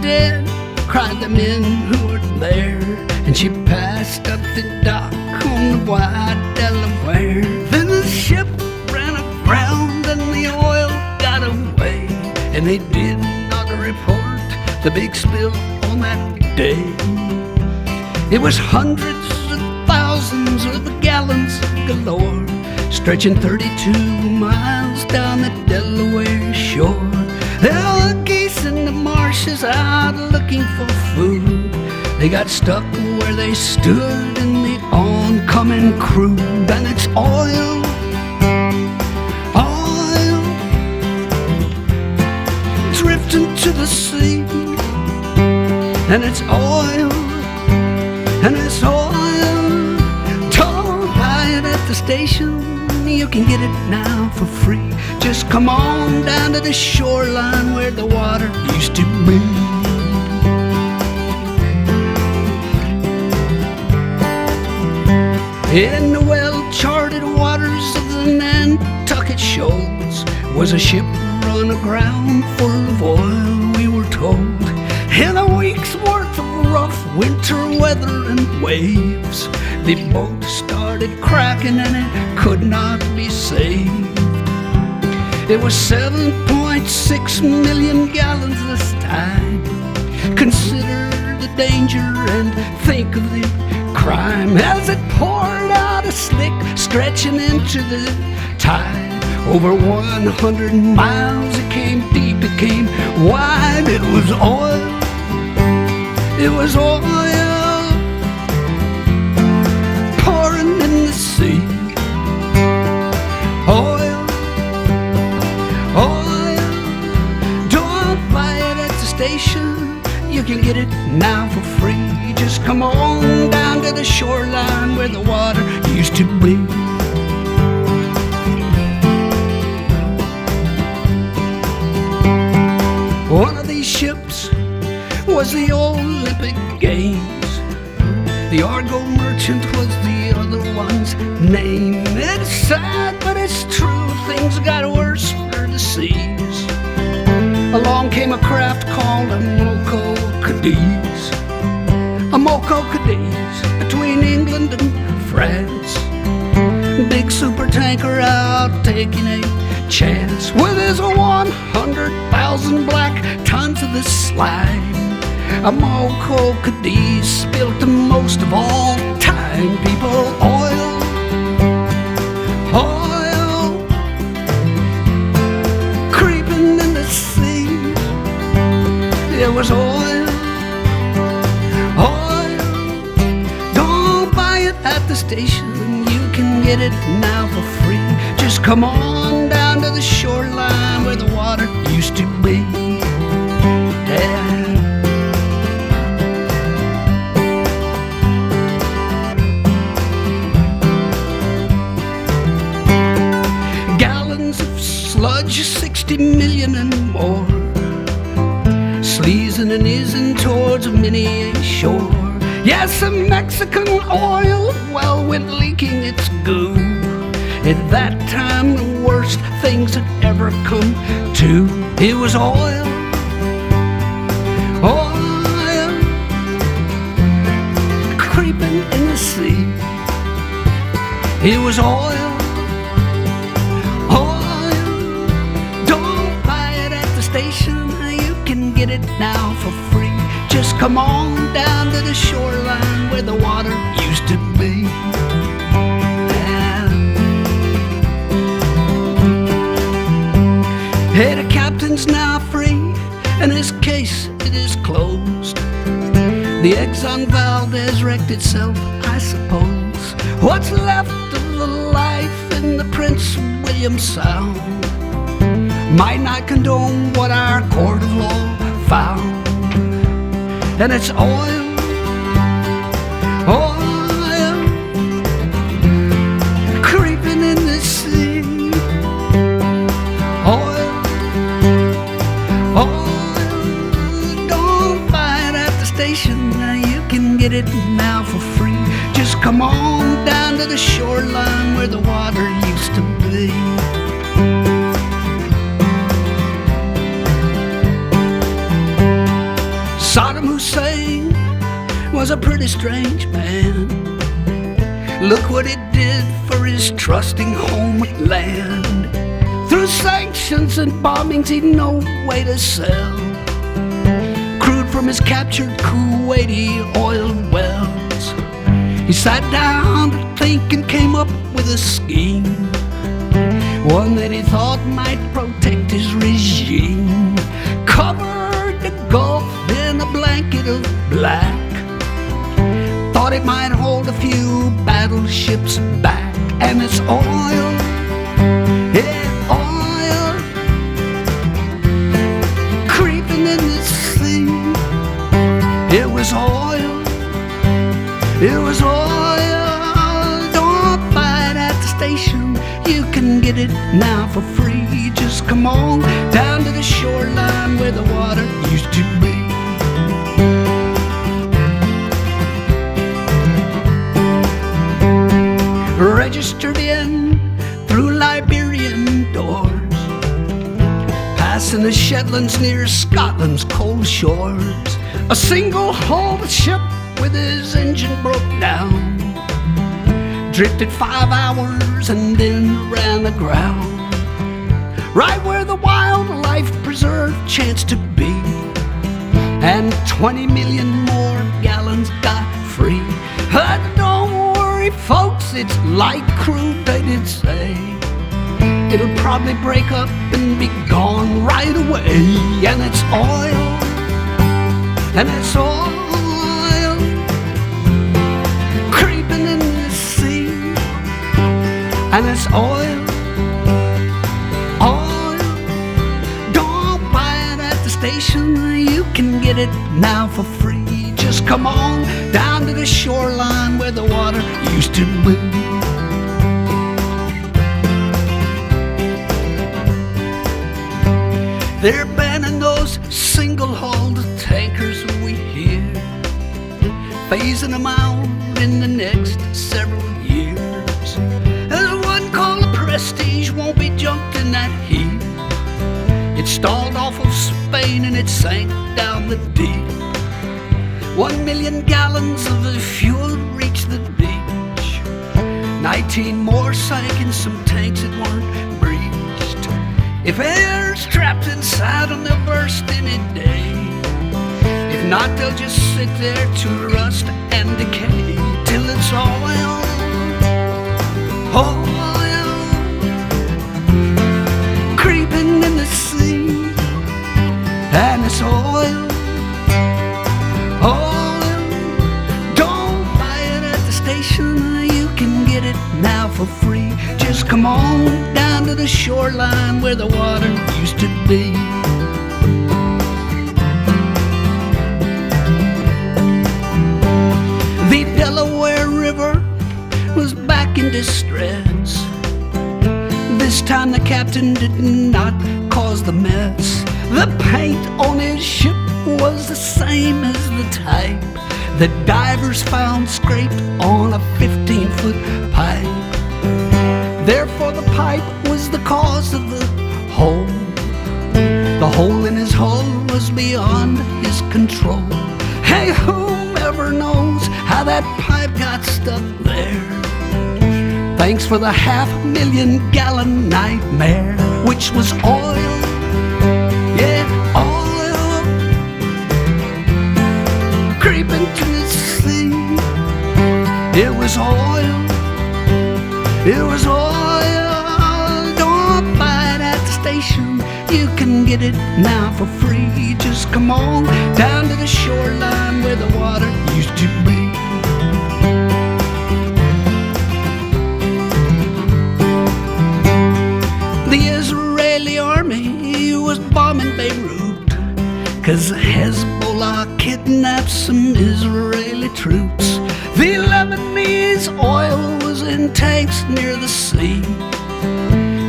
dead, cried the men who were there. And she passed up the dock on the wide Delaware. Then the ship ran aground and the oil got away, and they did not report the big spill on that day. It was hundreds of thousands of gallons galore, stretching 32 miles down the Delaware shore. There were geese in the marshes out looking for food. They got stuck where they stood in the oncoming crude. And it's oil, oil, drifting to the sea. And it's oil, and it's oil. Don't buy it at the station, you can get it now for free. Just come on down to the shoreline where the water used to be. In the well-charted waters of the Nantucket shoals was a ship run aground full of oil, we were told. In a week's worth of rough winter weather and waves, the boat started cracking and it could not be saved. It was 7.6 million gallons this time. Consider the danger and think of the crime as it poured out a slick, stretching into the tide. Over 100 miles, it came deep, it came wide. It was oil, it was oil, pouring in the sea. Oil, oil, don't buy it at the station, you can get it now for free. Just come on down to the shoreline where the water used to be. One of these ships was the Olympic Games. The Argo Merchant was the other one's name. It's sad, but it's true, things got worse for the seas. Along came a craft called a Moco Cadiz. A Moco Cadiz between England and France. Big super tanker out taking a chance with his 100,000 black tons of the slime. A Moco Cadiz spilt the most of all time. People, oil, oil, creeping in the sea. It was oil, oil. Don't buy it at the station, you can get it now for free. Just come on down to the shoreline where the water used to be. Yeah. Gallons of sludge, 60 million and more, sleazing and easing towards many a shore. Yes, a Mexican oil well went leaking its goo. At that time, the worst things had ever come to. It was oil, oil, creeping in the sea. It was oil, oil. Don't buy it at the station, you can get it now for free. Just come on down to the shoreline where the water used to be. Hey, the captain's now free, and his case, it is closed. The Exxon Valdez wrecked itself, I suppose. What's left of the life in the Prince William Sound might not condone what our court of law found. And it's oil, oil, creeping in the sea. Oil, oil, don't buy it at the station, you can get it now for free. Just come on down to the shoreline where the water used to be. was a pretty strange man. Look what it did for his trusting homeland. Through sanctions and bombings, he'd no way to sell crude from his captured Kuwaiti oil wells. He sat down to think and came up with a scheme, one that he thought might protect his regime. Covered the Gulf in a blanket of black, thought it might hold a few battleships back. And it's oil, yeah, oil, creeping in the sea. It was oil, it was oil. Don't buy it at the station, you can get it now for free. Just come on down to the shoreline where the water used to be. Registered in through Liberian doors, passing the Shetlands near Scotland's cold shores. A single-hulled ship with his engine broke down, drifted 5 hours and then ran aground, right where the wildlife preserve chanced to be, and 20 million more gallons got free. Don't worry, folks, it's light crude, they did say. It'll probably break up and be gone right away. And it's oil, and it's oil, creeping in the sea. And it's oil, oil. Don't buy it at the station, you can get it now for free. Just come on down to the shoreline where the water used to be. They're banning those single-hulled tankers we hear, phasing them out in the next several years. There's one called the Prestige, won't be jumped in that heat. It stalled off of Spain and it sank down the deep. 1 million gallons of the fuel reached the beach. 19 more sank in some tanks that weren't breached. If air's trapped inside them, they'll burst any day. If not, they'll just sit there to rust and decay till it's oil, oil, creeping in the sea. And it's oil, oil. Don't buy it at the station, you can get it now for free. Just come on down to the shoreline where the water used to be. The Delaware River was back in distress. This time the captain did not cause the mess. The paint on his ship was the same as the type that divers found scraped on a 15-foot pipe. Therefore the pipe was the cause of the hole. The hole in his hull was beyond his control. Hey, whoever knows how that pipe got stuck there? Thanks for the 500,000 gallon nightmare, which was oil, yeah, oil, creeping to the sea. It was oil, it was oil. Don't buy it at the station, you can get it now for free. Just come on down to the shoreline where the water used to be. The Israeli army was bombing Beirut, 'cause Hezbollah kidnapped some Israeli troops. The Lebanese oil was in tanks near the sea,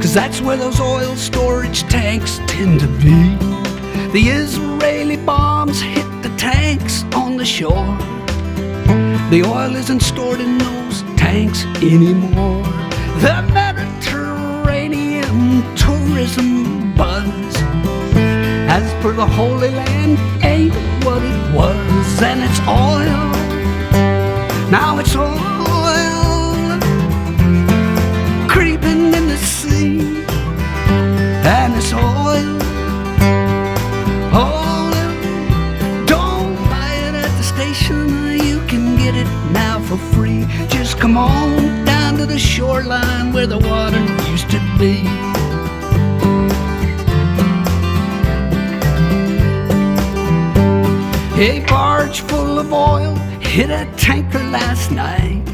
'cause that's where those oil storage tanks tend to be. The Israeli bombs hit the tanks on the shore. The oil isn't stored in those tanks anymore. The Mediterranean tourism buzz, as per the Holy Land, ain't what it was. And it's oil, Now it's oil creeping in the sea, and it's oil. Don't buy it at the station. You can get it now for free. Just come on down to the shoreline where the water used to be. A barge full of oil hit a tanker last night.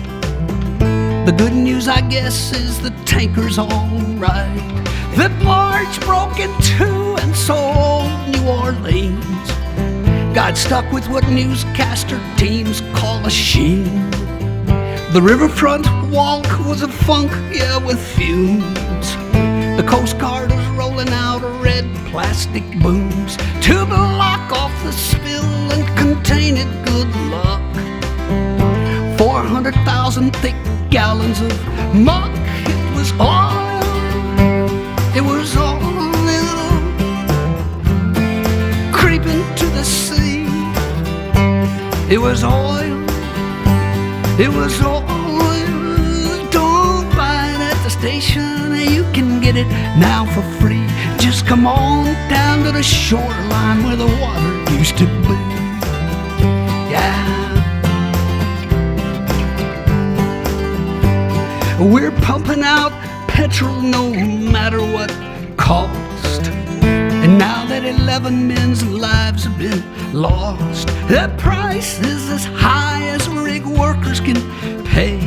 The good news, I guess, is the tanker's all right. The barge broke in two, and so old New Orleans got stuck with what newscaster teams call a sheen. The riverfront walk was a funk, yeah, with fumes. The Coast Guard was rolling out red plastic booms to block off the spill and contain it, good luck. 400,000 thick gallons of muck. It was oil. It was oil creeping to the sea. It was oil. It was oil. Don't buy it at the station. You can get it now for free. Just come on down to the shoreline where the water used to be. Yeah. We're pumping out petrol no matter what cost. And now that 11 men's lives have been lost, the price is as high as rig workers can pay.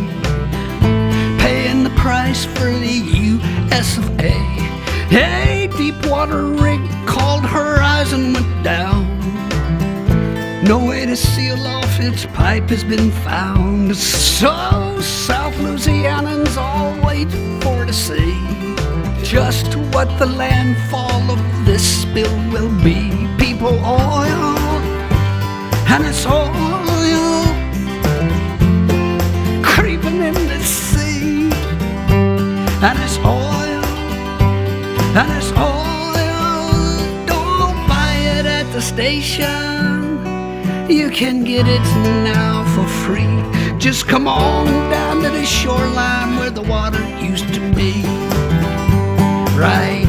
Paying the price for the US of A. A deep water rig called Horizon went down. No way to seal off its pipe has been found. So South Louisianans all wait for to see just what the landfall of this spill will be. People, oil, and it's oil creeping in the sea, and it's oil, and it's oil. Don't buy it at the station. You can get it now for free. Just come on down to the shoreline where the water used to be. Right.